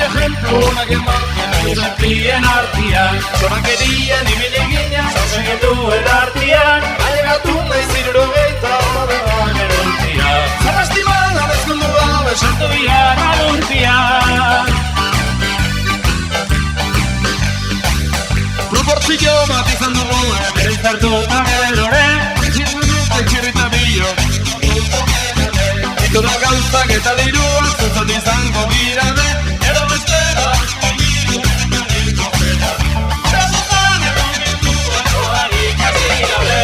ejemplo, una que más que sentien artian. Zorakerien ibili ginen, zauzen genduen artian. Ailegatu nahi zirurogeita, horrela geruntian. Zarrastiman, arrezkundu gabe, sartu bian aluntian. Proportzio bat izan dugu, bere zartu eta geroren. Txirrita bilo. Itoda gauzak eta dirua, zuzot izango girade. Ero bestera, egiriko fera. Zazutan egon gintua, joarik azirabe.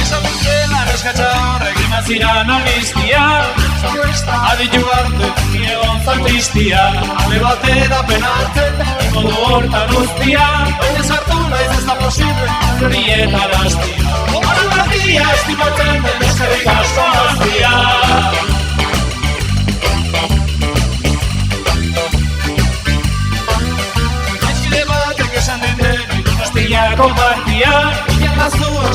Izan bizela reskatza horrek imaziran albiztia. Aditu arte, egon zantziztia. Ale batera penartzen, ikodu hortan ustia. Baina sartu naiz ez da posible, horietan hastia. Hora batia estimatzen den eskerrik asko gaztia. Aizkide batek esan diten, Donostia konpartia. Ilan azua